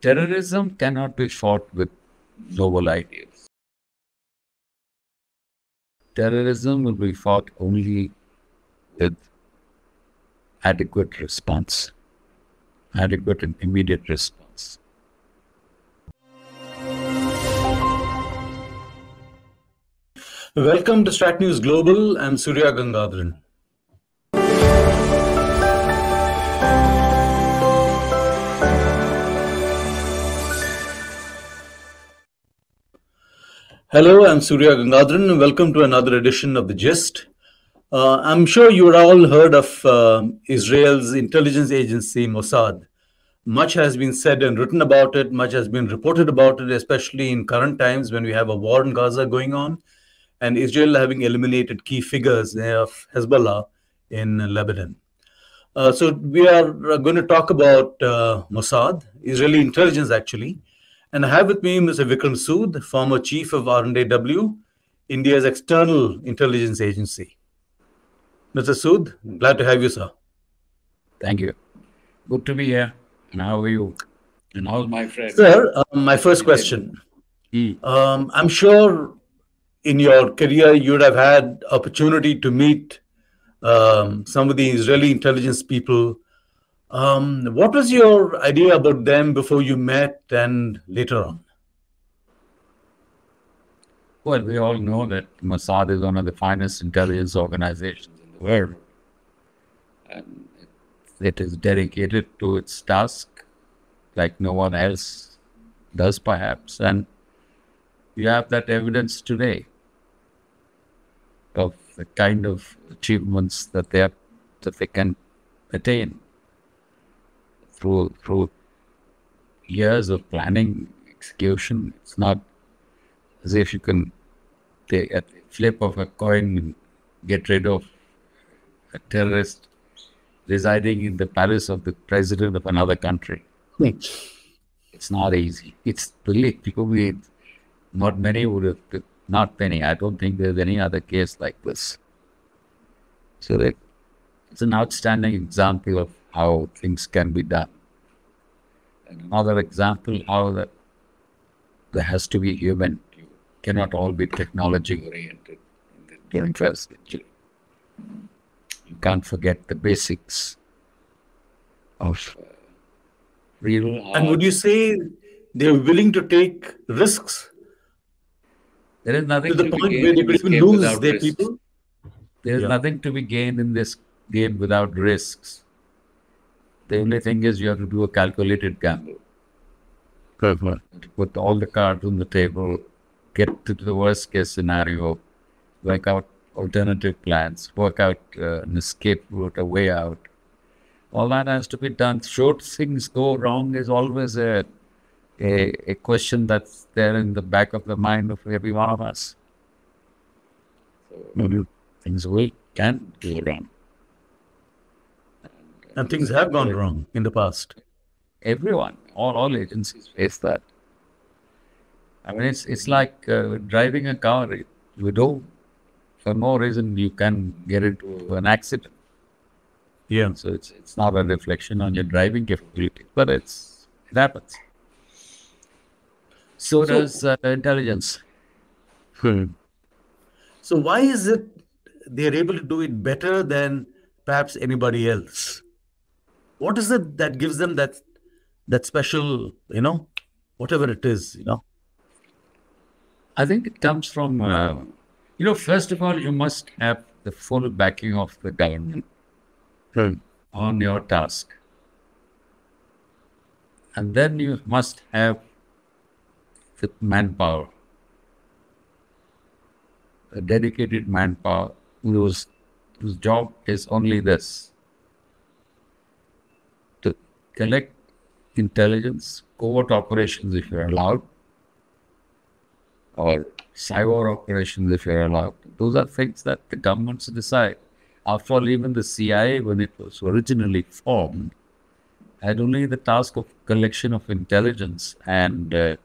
Terrorism cannot be fought with noble ideas. Terrorism will be fought only with adequate response, adequate and immediate response. Welcome to StratNews Global. I'm Surya Gangadharan. Hello, I'm Surya Gangadharan and welcome to another edition of The Gist. I'm sure you've all heard of Israel's intelligence agency, Mossad. Much has been said and written about it, much has been reported about it, especially in current times when we have a war in Gaza going on and Israel having eliminated key figures of Hezbollah in Lebanon. So we are going to talk about Mossad, Israeli intelligence actually. And I have with me Mr. Vikram Sood, former chief of R&AW, India's external intelligence agency. Mr. Sood, glad to have you, sir. Thank you. Good to be here. And how are you? And all my friends. Sir, my first question. I'm sure in your career you would have had opportunity to meet some of the Israeli intelligence people. What was your idea about them before you met and later on? Well, we all know that Mossad is one of the finest intelligence organizations in the world. And it is dedicated to its task like no one else does, perhaps. And you have that evidence today of the kind of achievements that they can attain through years of planning, execution. It's not as if you can take a flip of a coin and get rid of a terrorist residing in the palace of the president of another country. It's not easy. It's really, probably not many would have, not many. I don't think there's any other case like this. So it's an outstanding example of how things can be done. And another example how that there has to be human. You cannot all be technology oriented in the 21st century. You can't forget the basics of real. And would you say they're willing to take risks? There is nothing to the point where they could even lose their people? There's nothing to be gained in this game without risks. The only thing is you have to do a calculated gamble. Put all the cards on the table, get to the worst case scenario, work out alternative plans, work out an escape route, a way out. All that has to be done. Should things go wrong is always a question that's there in the back of the mind of every one of us. So, things can go wrong. And things have gone wrong in the past. Everyone, all agencies face that. I mean, it's like driving a car. You know, for no reason you can get into an accident. Yeah. So it's not a reflection on your driving capability, but it happens. So does intelligence. So why is it they're able to do it better than perhaps anybody else? What is it that gives them that special, whatever it is, I think it comes from, first of all, you must have the full backing of the government on your task. And then you must have the manpower, a dedicated manpower whose job is only this: to collect intelligence, covert operations if you're allowed, or cyber operations if you're allowed. Those are things that the governments decide. After all, even the CIA, when it was originally formed, had only the task of collection of intelligence and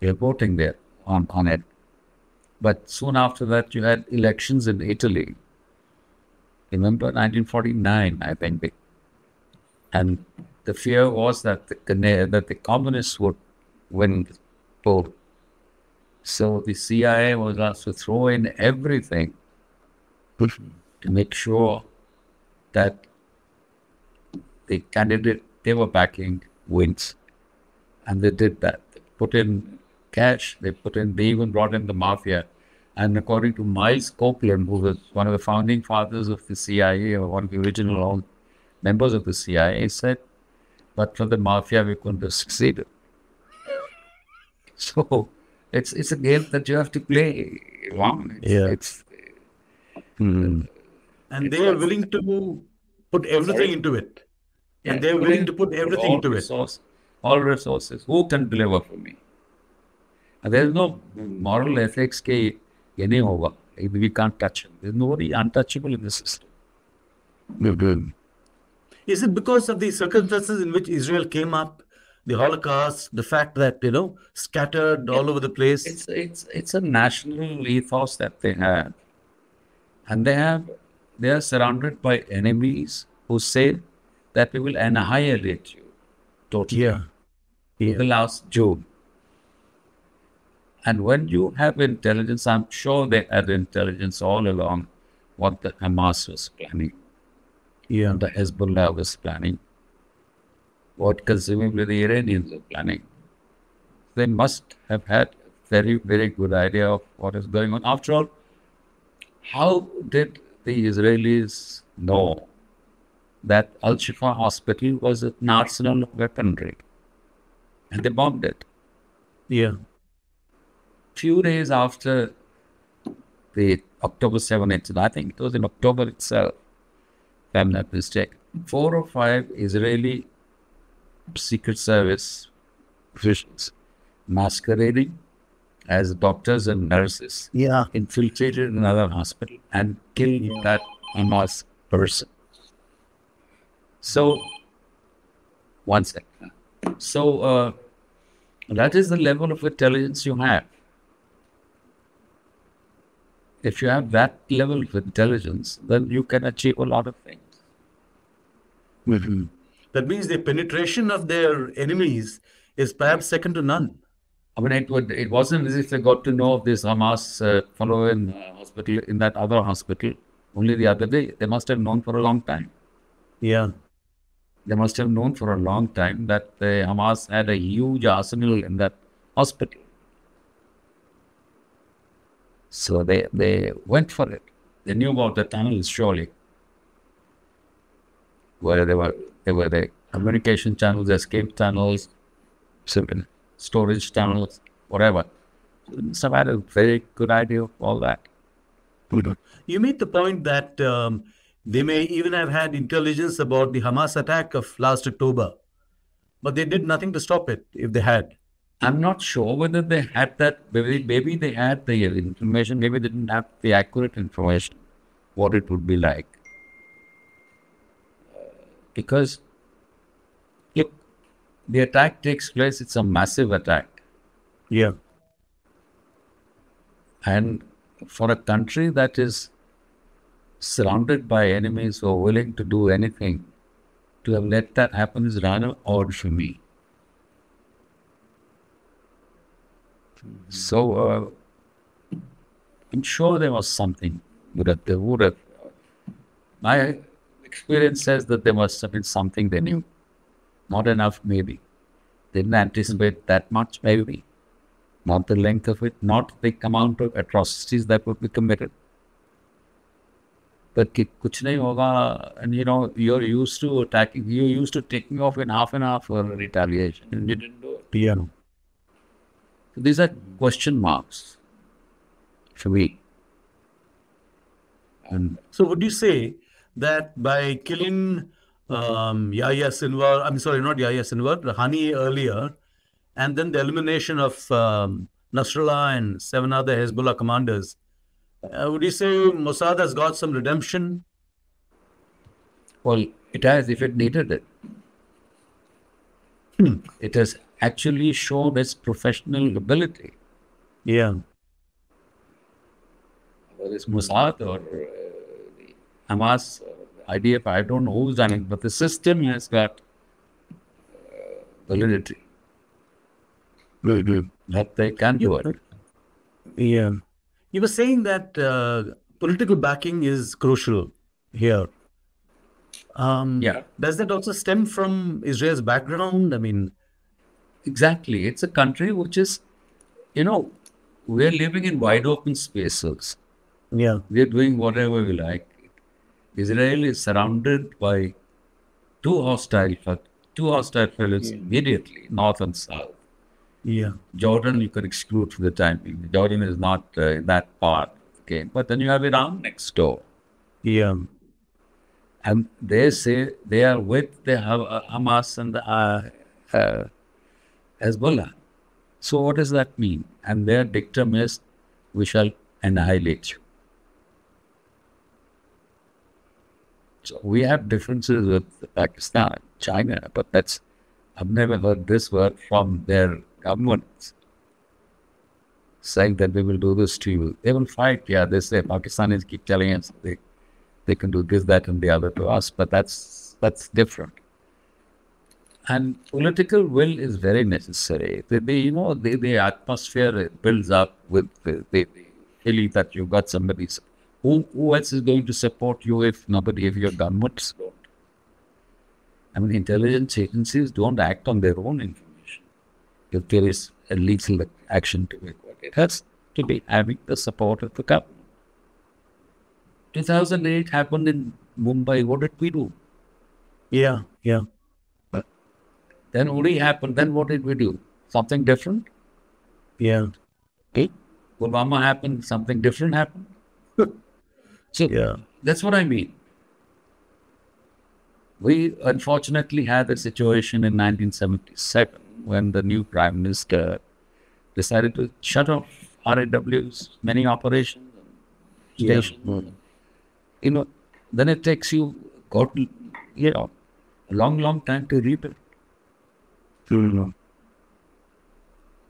reporting there on it. But soon after that, you had elections in Italy. Remember 1949, I think. And the fear was that the communists would win the poll. So the CIA was asked to throw in everything to make sure that the candidate they were backing wins. And they did that. They put in cash, they even brought in the mafia. And according to Miles Copeland, who was one of the founding fathers of the CIA, or one of the original members of the CIA, said, but for the mafia, we couldn't have succeeded. So it's a game that you have to play. And they are willing to put everything into it. And they're willing to put everything into it. All resources. Who can deliver for me? And there's no moral ethics. We can't touch him. There's nobody untouchable in the system. Is it because of the circumstances in which Israel came up, the Holocaust, the fact that, scattered all over the place? It's a national ethos that they have. And they are surrounded by enemies who say that we will annihilate you totally. The last June. And when you have intelligence, I'm sure they had intelligence all along what the Hamas was planning. The Hezbollah was planning. What presumably the Iranians were planning. They must have had a very, very good idea of what is going on. After all, how did the Israelis know that Al-Shifa hospital was an arsenal of weaponry? And they bombed it. Few days after the October 7th incident, I think it was in October itself, if I'm not mistaken, 4 or 5 Israeli Secret Service officials masquerading as doctors and nurses infiltrated another hospital and killed that Hamas person. So, one second. So, that is the level of intelligence you have. If you have that level of intelligence, then you can achieve a lot of things. That means the penetration of their enemies is perhaps second to none. I mean, it wasn't as if they got to know of this Hamas fellow in hospital, in that other hospital, only the other day. They must have known for a long time. They must have known for a long time that the Hamas had a huge arsenal in that hospital. So they went for it. They knew about the tunnels, surely. Where they were the communication channels, escape tunnels, storage tunnels, whatever. So they must have had a very good idea of all that. You made the point that they may even have had intelligence about the Hamas attack of last October, but they did nothing to stop it, if they had. I'm not sure whether they had that. Maybe they had the information. Maybe they didn't have the accurate information, what it would be like. Because, look, the attack takes place. It's a massive attack. And for a country that is surrounded by enemies who are willing to do anything, to have let that happen is rather odd for me. So, I'm sure there was something that they would have. My experience says that there must have been something they knew. Not enough, maybe. They didn't anticipate that much, maybe. Not the length of it, not the amount of atrocities that would be committed. But kuch nahi hoga, and you're used to attacking, you're used to taking off in half an hour for retaliation, and you didn't do it. So these are question marks for me. And so would you say that by killing Yahya Sinwar, I'm sorry, not Yahya Sinwar, Rahani earlier, and then the elimination of Nasrallah and 7 other Hezbollah commanders, would you say Mossad has got some redemption? Well, it has, if it needed it. It has actually shown its professional ability. Whether it's Mossad or Hamas, IDF, I don't know who's done it, but the system has got validity that they can do it. Yeah. You were saying that political backing is crucial here. Yeah, Does that also stem from Israel's background? I mean, exactly. It's a country which is, we're living in wide open spaces. yeah, We're doing whatever we like. Israel is surrounded by two hostile, two hostile fellows immediately, north and south. yeah, Jordan, you could exclude for the time being. Jordan is not in that part of the game. But then you have Iran next door. yeah, And they say they are with the Hamas and the Hezbollah. So what does that mean? And their dictum is, we shall annihilate you. So we have differences with Pakistan, China, but I've never heard this word from their governments saying that we will do this to you. They will fight. Yeah, they say Pakistanis keep telling us they can do this, that, and the other to us, but that's different. And political will is very necessary. The atmosphere builds up with the feeling that you've got somebody. Who else is going to support you if your governments don't? I mean, intelligence agencies don't act on their own information. If there is a lethal action to it, it has to be having the support of the government. 2008 happened in Mumbai. What did we do? yeah, yeah, Then Uri happened. Then what did we do? Something different? yeah, Okay. Obama happened. Something different happened. So yeah, that's what I mean. We unfortunately had a situation in 1977 when the new prime minister decided to shut off R&AW's many operations and yeah. stations. Then it takes you, a long, long time to rebuild.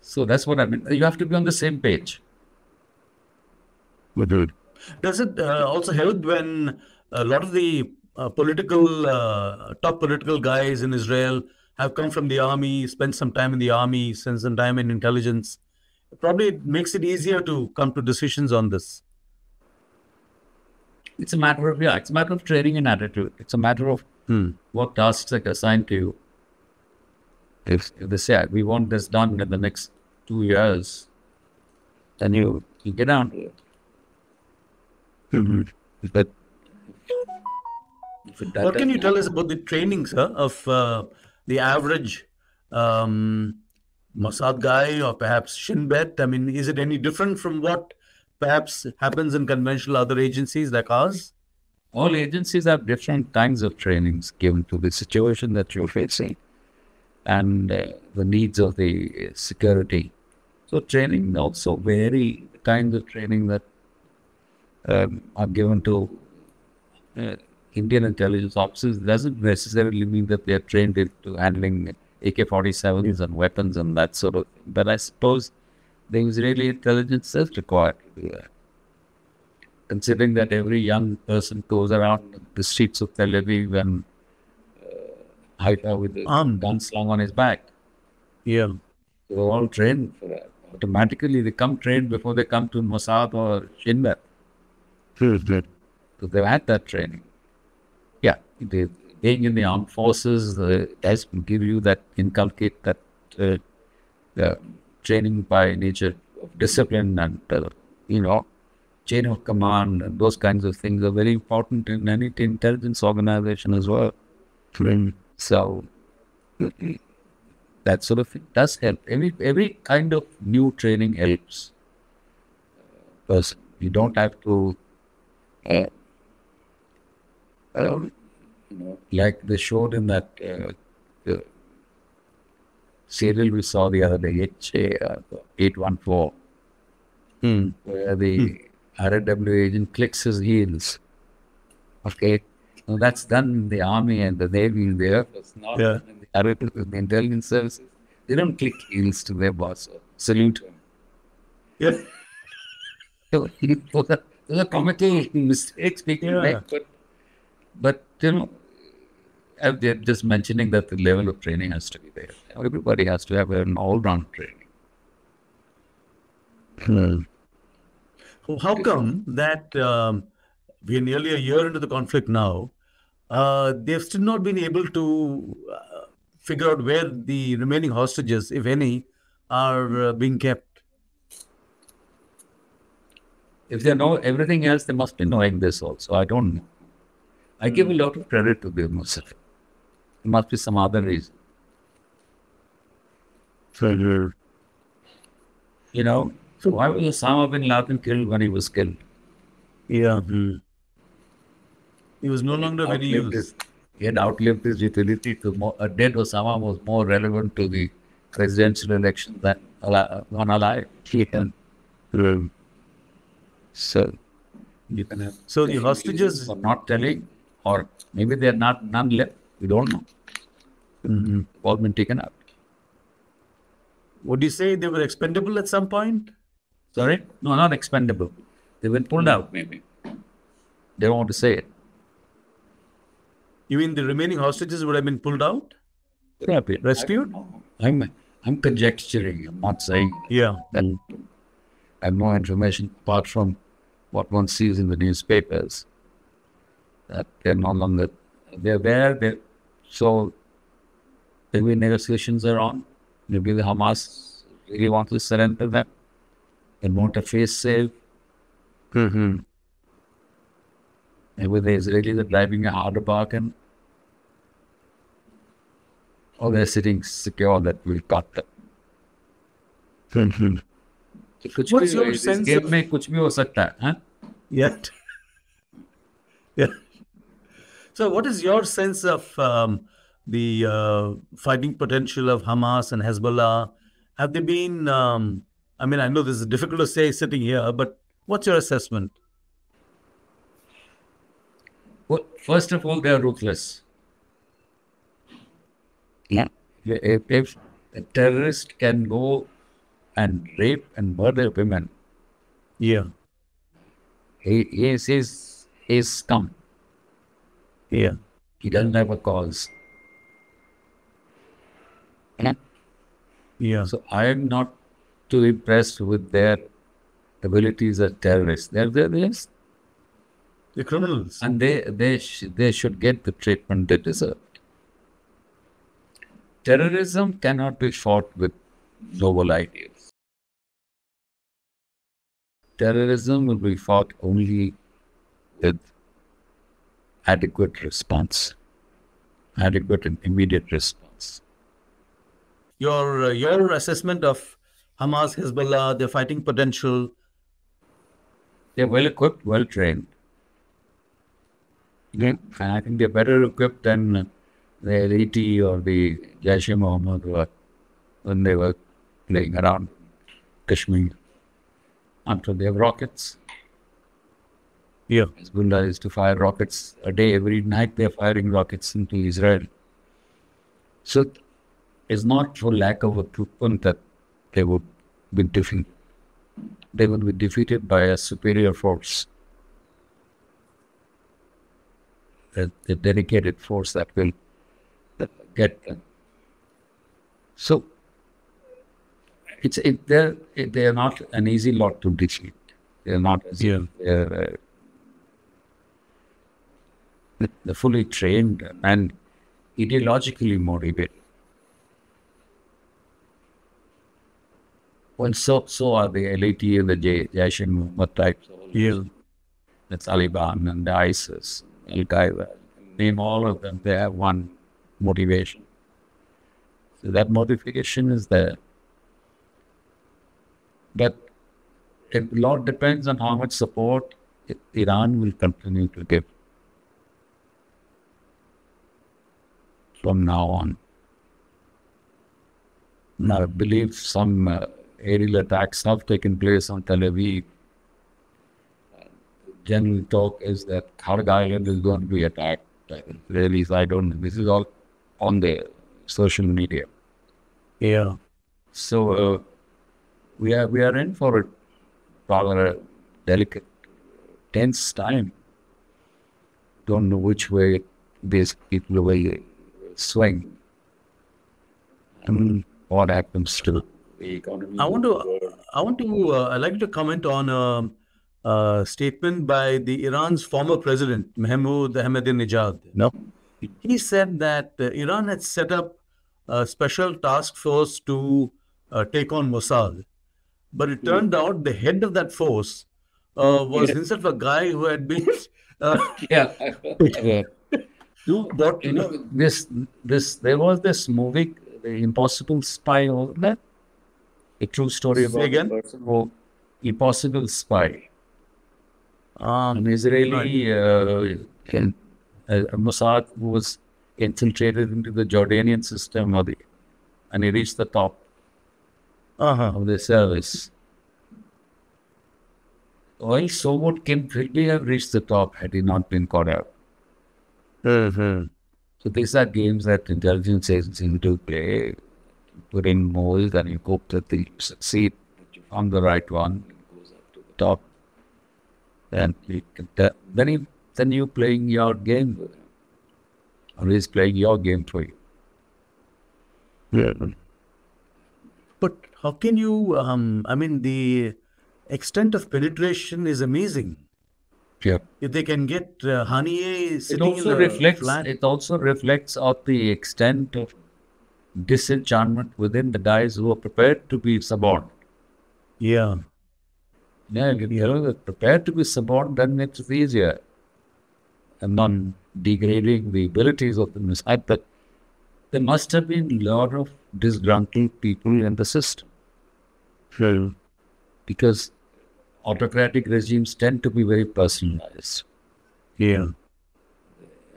So that's what I mean. You have to be on the same page. Does it also help when a lot of the top political guys in Israel have come from the army, spent some time in the army, spent some time in intelligence? Probably it makes it easier to come to decisions on this. It's a matter of training and attitude. It's a matter of what tasks are assigned to you. If they say, we want this done in the next 2 years, then you get down to it. But What can you tell us about the training, sir, of the average Mossad guy or perhaps Shin Bet? I mean, is it any different from what perhaps happens in conventional other agencies like ours? All agencies have different kinds of trainings given to the situation that you're facing and the needs of the security. So training also vary, the kinds of training that are given to Indian intelligence officers doesn't necessarily mean that they are trained into handling AK-47s and weapons and that sort of thing. But I suppose the Israeli intelligence is required to do that. Considering that every young person goes around the streets of Tel Aviv and Haifa with a gun slung on his back. Yeah. They're all trained for that. Automatically, they come trained before they come to Mossad or Shin Bet. So they've had that training. Yeah, being in the armed forces does give you that, inculcate that training by nature of discipline and, chain of command and those kinds of things are very important in any intelligence organization as well. So that sort of thing does help. Every kind of new training helps. Because you don't have to, like they showed in that serial we saw the other day, 814, where the R&AW agent clicks his heels. Okay. Now that's done in the army and the navy, the air force, not done in the intelligence services. They don't click heels to their boss or salute him. Yeah. So those are comical mistakes people make, but they're just mentioning that the level of training has to be there. Everybody has to have an all-round training. How come that we're nearly a year into the conflict now, they've still not been able to figure out where the remaining hostages, if any, are being kept? If they know everything else, they must be knowing this also. I don't know. I give a lot of credit to the Mossad. There must be some other reason. You know, so why was Osama bin Laden killed when he was killed? Yeah. He was no longer very used. He had outlived his utility. A dead Osama was more relevant to the presidential election than one alive. So you can have. So the hostages for not telling, or maybe they are none left. We don't know. All been taken out. Would you say they were expendable at some point? Sorry? No, not expendable. They've been pulled out, maybe. They don't want to say it. You mean the remaining hostages would have been pulled out? Yeah, rescued? I'm conjecturing. I'm not saying. Yeah. That I have no information apart from what one sees in the newspapers. That they're no longer. They're there. So maybe negotiations are on. Maybe the Hamas really want to surrender them. They want a face save. Maybe the Israelis are driving a harder bargain. Or they're sitting secure that we'll cut them. What's your sense? Game में कुछ भी हो सकता है, huh? Yet. Yeah. So what is your sense of the fighting potential of Hamas and Hezbollah? Have they been, I mean, I know this is difficult to say sitting here, but what's your assessment? Well, first of all, they are ruthless. Yeah. If a terrorist can go and rape and murder women, yeah, he is scum. Yeah. He doesn't have a cause. Yeah. So I am not too impressed with their abilities as terrorists. They're criminals, and they should get the treatment they deserve. Terrorism cannot be fought with noble ideas. Terrorism will be fought only with adequate response, adequate and immediate response. Your assessment of Hamas, Hezbollah, their fighting potential? They're well equipped, well trained. And I think they're better equipped than the LET or the Jaish-e-Mohammed were when they were playing around Kashmir. Until they have rockets. Yeah. Hezbollah used to fire rockets a day. Every night they're firing rockets into Israel. So it's not for lack of equipment that they would be defeated. They would be defeated by a superior force. The dedicated force that will get them. So they are not an easy lot to defeat. They are not as they're fully trained and ideologically motivated. Well, so are the LAT and the Jaish-e-Mohammed types. Yeah. The Taliban and the ISIS, Al-Qaeda. Name all of them. They have one motivation. So that motivation is there. But a lot depends on how much support Iran will continue to give from now on. Now, I believe some aerial attacks have taken place on Tel Aviv. General talk is that Kharg Island is going to be attacked. Really, I don't know. This is all on the social media. Yeah. So we are in for a rather delicate, tense time. Don't know which way these people will swing. And what happens to the economy? I'd like to comment on a statement by the Iran's former president, Mahmoud Ahmadinejad. No, he said that Iran had set up a special task force to take on Mossad, but it turned out the head of that force was himself a guy who had been. Yeah. But there was this movie, The Impossible Spy, or that a true story about again? the person who Impossible Spy. An Israeli Mossad who was infiltrated into the Jordanian system, and he reached the top of the service. Well, so would Kim quickly have reached the top had he not been caught out. So these are games that intelligence agencies do play. Put in moles and you hope that they succeed, that you found the right one, it goes up to the top. And then you're playing your game with him. Or he's playing your game for you. Yeah. But how can you, the extent of penetration is amazing. Yeah. If they can get Haniyeh sitting in the flat. It also reflects of the extent of disenchantment within the guys who are prepared to be suborned. Yeah. Yeah, they're prepared to be suborned, then it's easier. I'm not degrading the abilities of the Mossad, but there must have been a lot of disgruntled people in the system. Sure. Because autocratic regimes tend to be very personalized. Yeah.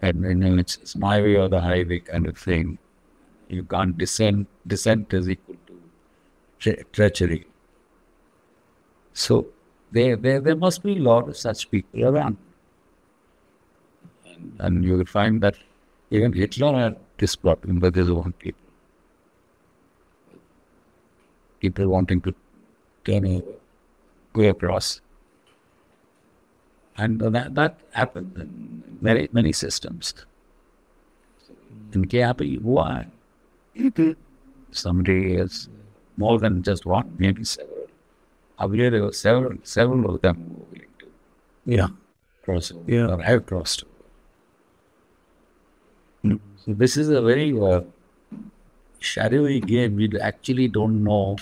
And it's my way or the highway kind of thing. You can't dissent. Dissent is equal to treachery. So there must be a lot of such people around. And you will find that even Hitler had this problem with his own people. People wanting to turn over, go across. And that happened in many, many systems. In KP, why? Somebody is more than just one, maybe several. I believe there were several of them who were willing to cross over, or have crossed over. So this is a very shadowy game. We actually don't know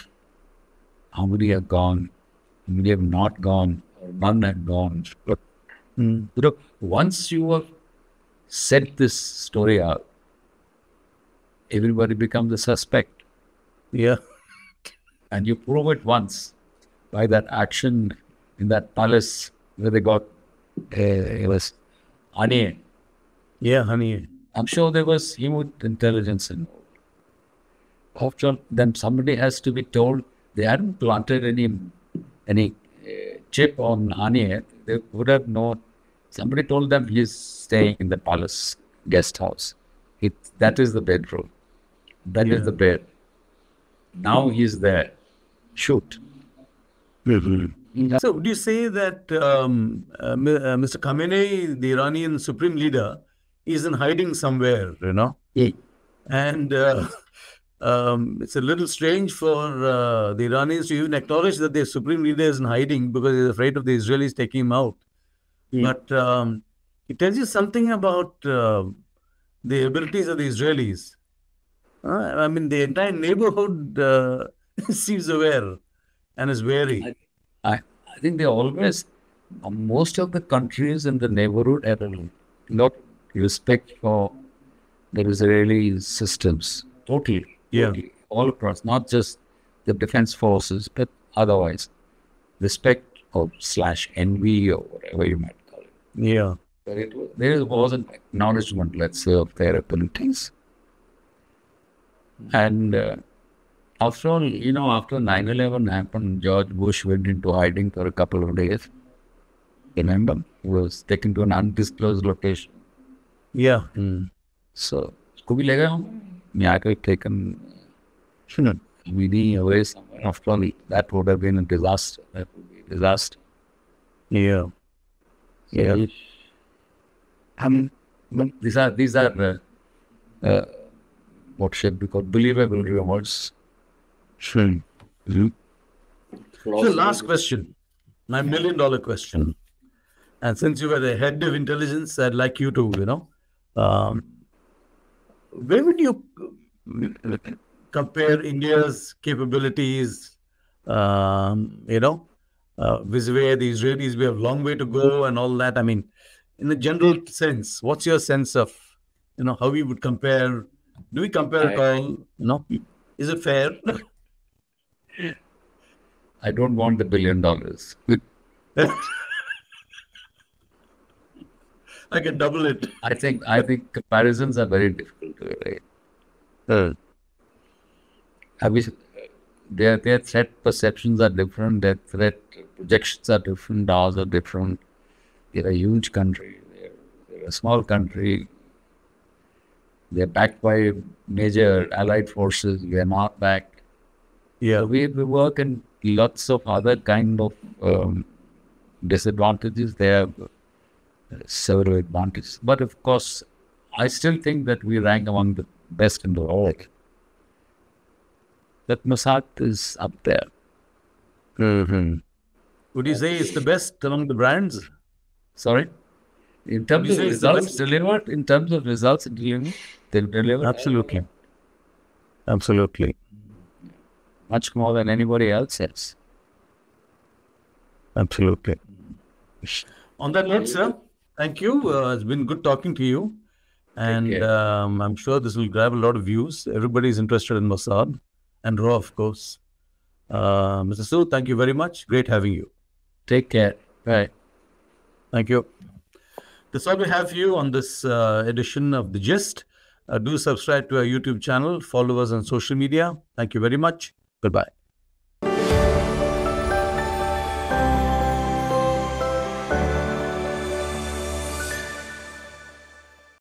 how many have gone, how many have not gone, or none have gone. But once you have set this story out, everybody becomes a suspect. Yeah. And you prove it once by that action in that palace where they got it was Haniyeh. Yeah, Haniyeh. I'm sure there was human intelligence involved. After all, then somebody has to be told they hadn't planted any chip on Haniyeh. They would have known. Somebody told them he's staying in the palace guest house. That is the bedroom. That is the bed. Now he's there. Shoot. So, would you say that Mr. Khamenei, the Iranian supreme leader, is in hiding somewhere, Yeah. And it's a little strange for the Iranians to even acknowledge that their supreme leader is in hiding because he's afraid of the Israelis taking him out. Yeah. But it tells you something about the abilities of the Israelis. The entire neighborhood seems aware and is wary. I think they always, most of the countries in the neighborhood have a lot of respect for the Israeli systems. Totally. Totally. All across, not just the defense forces, but otherwise. Respect or / envy or whatever you might call it. Yeah. But there was an acknowledgement, let's say, of their abilities. And after all, after 9/11 happened, George Bush went into hiding for a couple of days. Remember? He was taken to an undisclosed location. Yeah. So, could be taken away somewhere. After all, that would have been a disaster. That would be a disaster. Yeah. So, these are what should be called believable rumors. Sure. So last question, my $1 million question. And since you were the head of intelligence, I'd like you to, where would you compare India's capabilities, vis-a-vis the Israelis? We have a long way to go and all that. I mean, in a general sense, what's your sense of, how we would compare? Do we compare at all? Is it fair? I don't want the $1 billion. I can double it. I think comparisons are very difficult to relate. Their threat perceptions are different. Their threat projections are different. Ours are different. They're a huge country. They're a small country. They're backed by major allied forces. We are not backed. Yeah, so we work in lots of other kind of disadvantages. They have several advantages. But of course, I still think that we rank among the best in the world. That Mossad is up there. Would you say it's the best among the brands? Sorry? In terms of results delivered, they deliver. Absolutely. Absolutely. Much more than anybody else has. Absolutely. On that note, sir, thank you. It's been good talking to you. And I'm sure this will grab a lot of views. Everybody is interested in Mossad and R&AW, of course. Mr. Sood, thank you very much. Great having you. Take care. Bye. Thank you. That's all we have for you on this edition of The Gist. Do subscribe to our YouTube channel. Follow us on social media. Thank you very much. Goodbye.